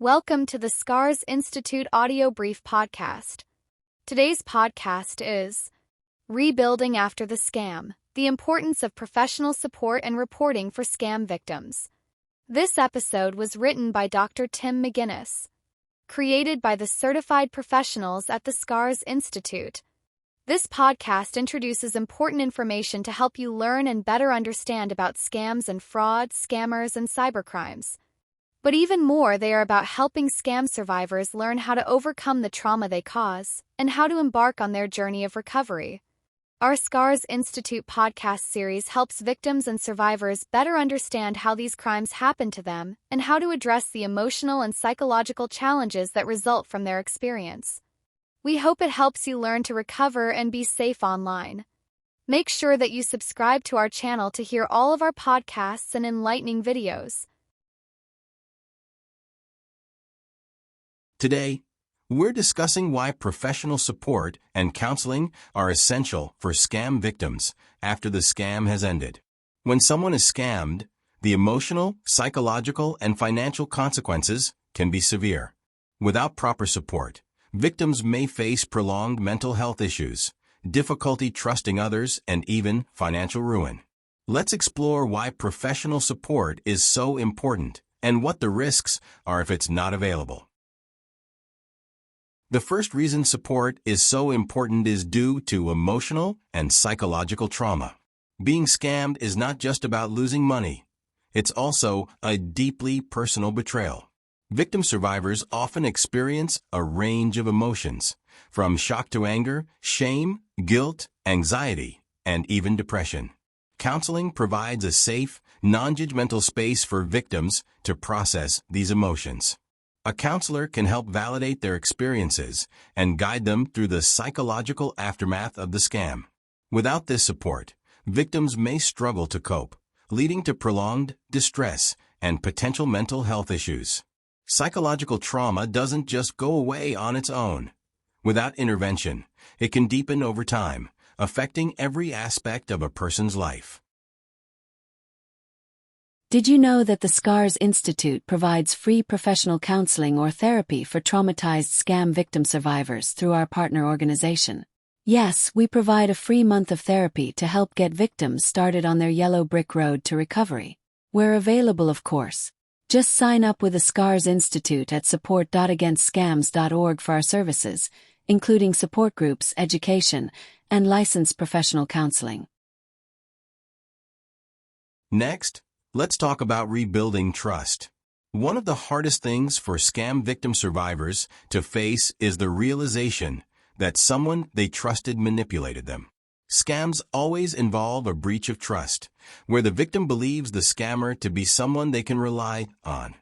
Welcome to the SCARS Institute Audio Brief Podcast. Today's podcast is Rebuilding After the Scam, the Importance of Professional Support and Reporting for Scam Victims. This episode was written by Dr. Tim McGuinness, created by the certified professionals at the SCARS Institute. This podcast introduces important information to help you learn and better understand about scams and fraud, scammers, and cybercrimes. But even more, they are about helping scam survivors learn how to overcome the trauma they cause and how to embark on their journey of recovery. Our SCARS Institute podcast series helps victims and survivors better understand how these crimes happen to them and how to address the emotional and psychological challenges that result from their experience. We hope it helps you learn to recover and be safe online. Make sure that you subscribe to our channel to hear all of our podcasts and enlightening videos. Today, we're discussing why professional support and counseling are essential for scam victims after the scam has ended. When someone is scammed, the emotional, psychological, and financial consequences can be severe. Without proper support, victims may face prolonged mental health issues, difficulty trusting others, and even financial ruin. Let's explore why professional support is so important and what the risks are if it's not available. The first reason support is so important is due to emotional and psychological trauma. Being scammed is not just about losing money. It's also a deeply personal betrayal. Victim survivors often experience a range of emotions, from shock to anger, shame, guilt, anxiety, and even depression. Counseling provides a safe, non-judgmental space for victims to process these emotions. A counselor can help validate their experiences and guide them through the psychological aftermath of the scam. Without this support, victims may struggle to cope, leading to prolonged distress and potential mental health issues. Psychological trauma doesn't just go away on its own. Without intervention, it can deepen over time, affecting every aspect of a person's life. Did you know that the SCARS Institute provides free professional counseling or therapy for traumatized scam victim survivors through our partner organization? Yes, we provide a free month of therapy to help get victims started on their yellow brick road to recovery. We're available, of course. Just sign up with the SCARS Institute at support.againstscams.org for our services, including support groups, education, and licensed professional counseling. Next, let's talk about rebuilding trust. One of the hardest things for scam victim survivors to face is the realization that someone they trusted manipulated them. Scams always involve a breach of trust, where the victim believes the scammer to be someone they can rely on,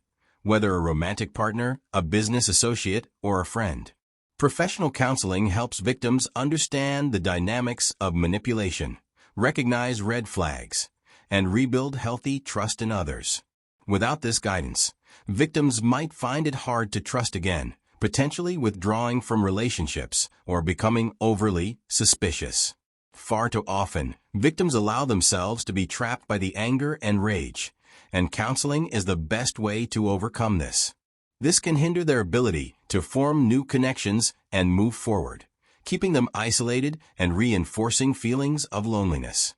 whether a romantic partner, a business associate, or a friend. Professional counseling helps victims understand the dynamics of manipulation, recognize red flags, and rebuild healthy trust in others. Without this guidance, victims might find it hard to trust again, potentially withdrawing from relationships or becoming overly suspicious. Far too often, victims allow themselves to be trapped by the anger and rage, and counseling is the best way to overcome this. This can hinder their ability to form new connections and move forward, keeping them isolated and reinforcing feelings of loneliness.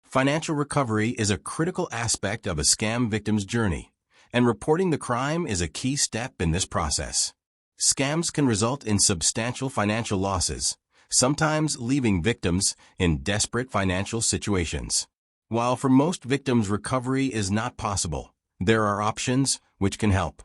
Financial recovery is a critical aspect of a scam victim's journey, and reporting the crime is a key step in this process. Scams can result in substantial financial losses, sometimes leaving victims in desperate financial situations. While for most victims recovery is not possible, there are options which can help.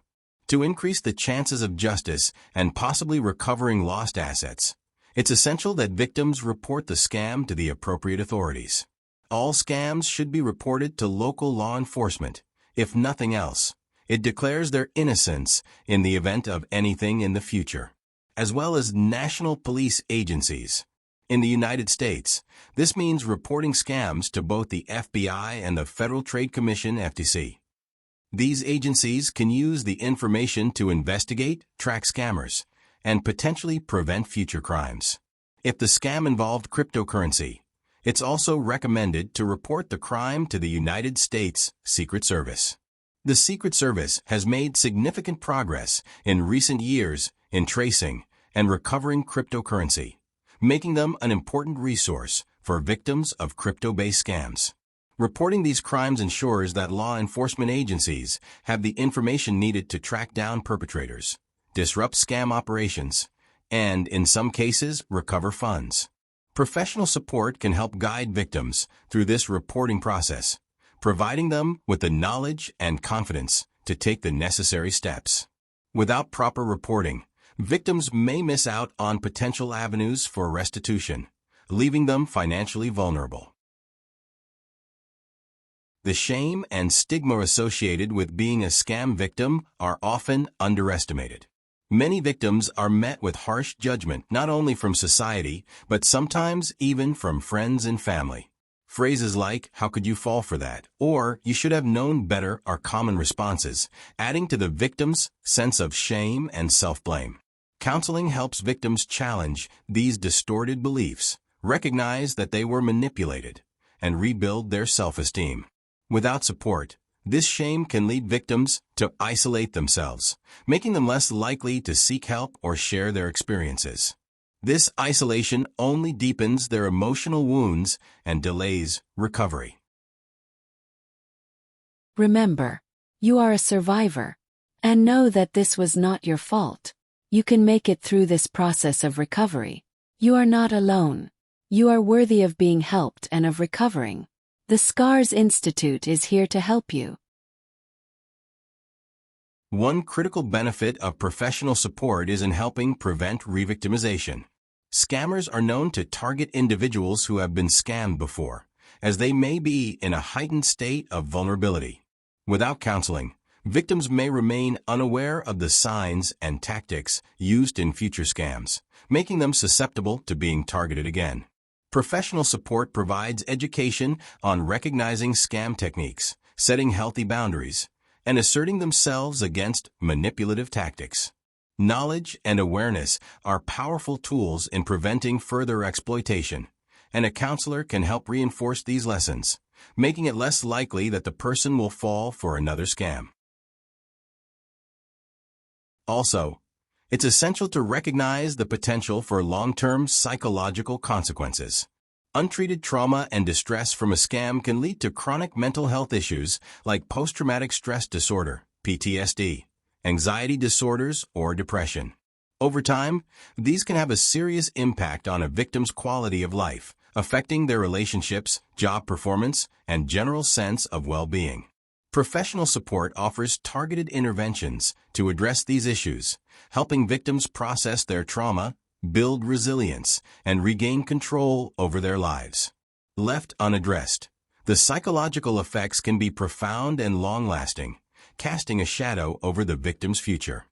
To increase the chances of justice and possibly recovering lost assets, it's essential that victims report the scam to the appropriate authorities. All scams should be reported to local law enforcement. If nothing else, it declares their innocence in the event of anything in the future, as well as national police agencies. In the United States, this means reporting scams to both the FBI and the Federal Trade Commission (FTC). These agencies can use the information to investigate, track scammers, and potentially prevent future crimes. If the scam involved cryptocurrency, it's also recommended to report the crime to the United States Secret Service. The Secret Service has made significant progress in recent years in tracing and recovering cryptocurrency, making them an important resource for victims of crypto-based scams. Reporting these crimes ensures that law enforcement agencies have the information needed to track down perpetrators, disrupt scam operations, and, in some cases, recover funds. Professional support can help guide victims through this reporting process, providing them with the knowledge and confidence to take the necessary steps. Without proper reporting, victims may miss out on potential avenues for restitution, leaving them financially vulnerable. The shame and stigma associated with being a scam victim are often underestimated. Many victims are met with harsh judgment not only from society, but sometimes even from friends and family. Phrases like, "How could you fall for that?" or "You should have known better" are common responses, adding to the victim's sense of shame and self-blame. Counseling helps victims challenge these distorted beliefs, recognize that they were manipulated, and rebuild their self-esteem. Without support, this shame can lead victims to isolate themselves, making them less likely to seek help or share their experiences. This isolation only deepens their emotional wounds and delays recovery. Remember, you are a survivor, and know that this was not your fault. You can make it through this process of recovery. You are not alone. You are worthy of being helped and of recovering. The Scars Institute is here to help you. One critical benefit of professional support is in helping prevent revictimization. Scammers are known to target individuals who have been scammed before, as they may be in a heightened state of vulnerability. Without counseling, victims may remain unaware of the signs and tactics used in future scams, making them susceptible to being targeted again. Professional support provides education on recognizing scam techniques, setting healthy boundaries, and asserting themselves against manipulative tactics. Knowledge and awareness are powerful tools in preventing further exploitation, and a counselor can help reinforce these lessons, making it less likely that the person will fall for another scam. Also, it's essential to recognize the potential for long-term psychological consequences. Untreated trauma and distress from a scam can lead to chronic mental health issues like post-traumatic stress disorder, PTSD, anxiety disorders, or depression. Over time, these can have a serious impact on a victim's quality of life, affecting their relationships, job performance, and general sense of well-being. Professional support offers targeted interventions to address these issues, helping victims process their trauma, build resilience, and regain control over their lives. Left unaddressed, the psychological effects can be profound and long-lasting, casting a shadow over the victim's future.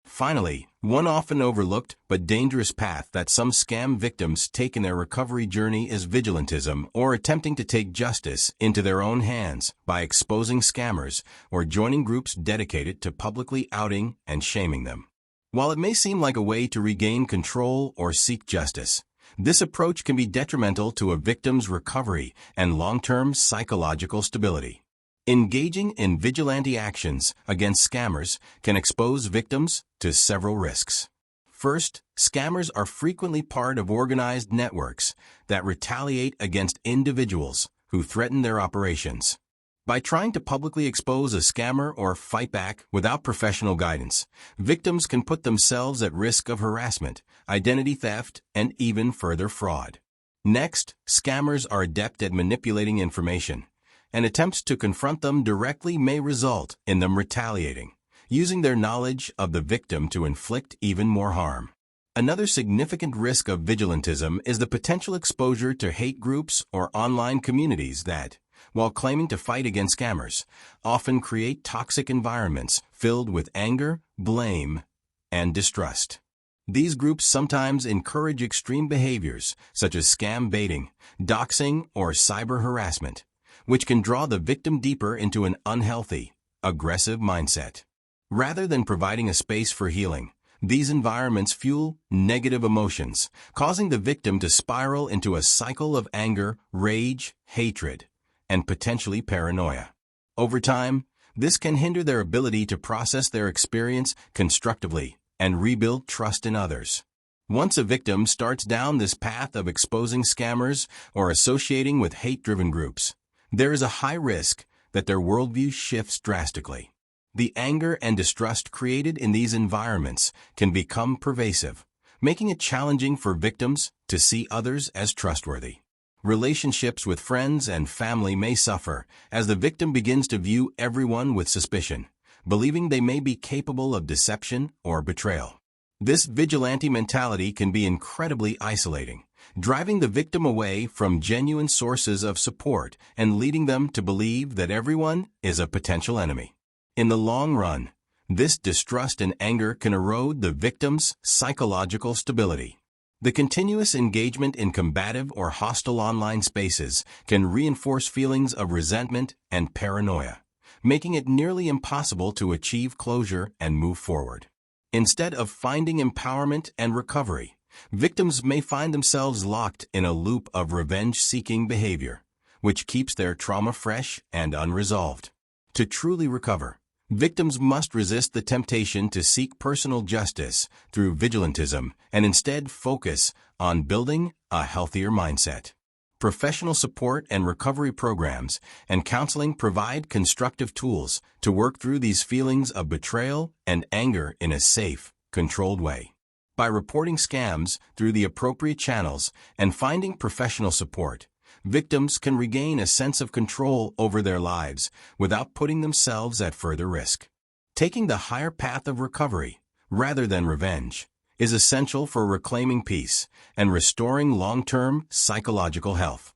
Finally, one often overlooked but dangerous path that some scam victims take in their recovery journey is vigilantism, or attempting to take justice into their own hands by exposing scammers or joining groups dedicated to publicly outing and shaming them. While it may seem like a way to regain control or seek justice, this approach can be detrimental to a victim's recovery and long-term psychological stability. Engaging in vigilante actions against scammers can expose victims to several risks. First, scammers are frequently part of organized networks that retaliate against individuals who threaten their operations. By trying to publicly expose a scammer or fight back without professional guidance, victims can put themselves at risk of harassment, identity theft, and even further fraud. Next, scammers are adept at manipulating information, and attempts to confront them directly may result in them retaliating, using their knowledge of the victim to inflict even more harm. Another significant risk of vigilantism is the potential exposure to hate groups or online communities that, while claiming to fight against scammers, often create toxic environments filled with anger, blame, and distrust. These groups sometimes encourage extreme behaviors such as scam baiting, doxing, or cyber harassment, which can draw the victim deeper into an unhealthy, aggressive mindset. Rather than providing a space for healing, these environments fuel negative emotions, causing the victim to spiral into a cycle of anger, rage, hatred, and potentially paranoia. Over time, this can hinder their ability to process their experience constructively and rebuild trust in others. Once a victim starts down this path of exposing scammers or associating with hate-driven groups, there is a high risk that their worldview shifts drastically. The anger and distrust created in these environments can become pervasive, making it challenging for victims to see others as trustworthy. Relationships with friends and family may suffer as the victim begins to view everyone with suspicion, believing they may be capable of deception or betrayal. This vigilante mentality can be incredibly isolating, driving the victim away from genuine sources of support and leading them to believe that everyone is a potential enemy. In the long run, this distrust and anger can erode the victim's psychological stability. The continuous engagement in combative or hostile online spaces can reinforce feelings of resentment and paranoia, making it nearly impossible to achieve closure and move forward. Instead of finding empowerment and recovery, victims may find themselves locked in a loop of revenge-seeking behavior, which keeps their trauma fresh and unresolved. To truly recover, victims must resist the temptation to seek personal justice through vigilantism and instead focus on building a healthier mindset. Professional support and recovery programs and counseling provide constructive tools to work through these feelings of betrayal and anger in a safe, controlled way. By reporting scams through the appropriate channels and finding professional support, victims can regain a sense of control over their lives without putting themselves at further risk. Taking the higher path of recovery, rather than revenge, is essential for reclaiming peace and restoring long-term psychological health.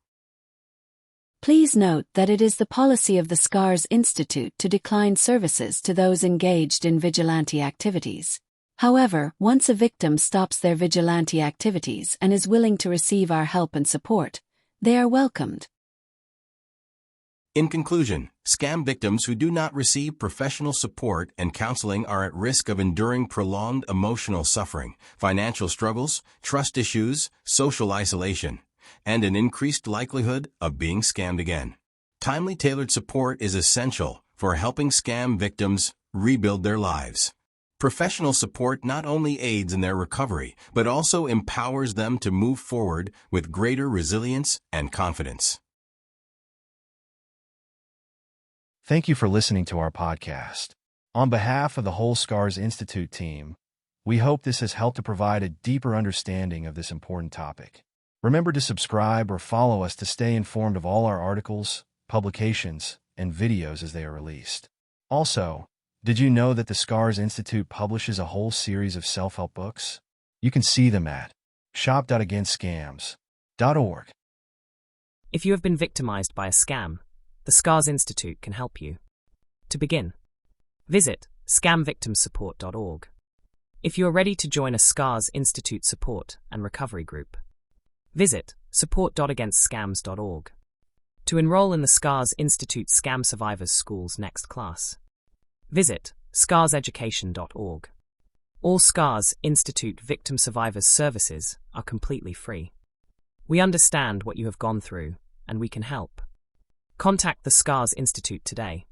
Please note that it is the policy of the SCARS Institute to decline services to those engaged in vigilante activities. However, once a victim stops their vigilante activities and is willing to receive our help and support, they are welcomed. In conclusion, scam victims who do not receive professional support and counseling are at risk of enduring prolonged emotional suffering, financial struggles, trust issues, social isolation, and an increased likelihood of being scammed again. Timely tailored support is essential for helping scam victims rebuild their lives. Professional support not only aids in their recovery, but also empowers them to move forward with greater resilience and confidence. Thank you for listening to our podcast. On behalf of the whole SCARS Institute team, we hope this has helped to provide a deeper understanding of this important topic. Remember to subscribe or follow us to stay informed of all our articles, publications, and videos as they are released. Also, did you know that the SCARS Institute publishes a whole series of self-help books? You can see them at shop.againstscams.org. If you have been victimized by a scam, the SCARS Institute can help you. To begin, visit scamvictimsupport.org. If you are ready to join a SCARS Institute support and recovery group, visit support.againstscams.org. To enroll in the SCARS Institute Scam Survivors School's next class, visit scarseducation.org. All SCARS Institute Victim Survivors services are completely free. We understand what you have gone through, and we can help. Contact the SCARS Institute today.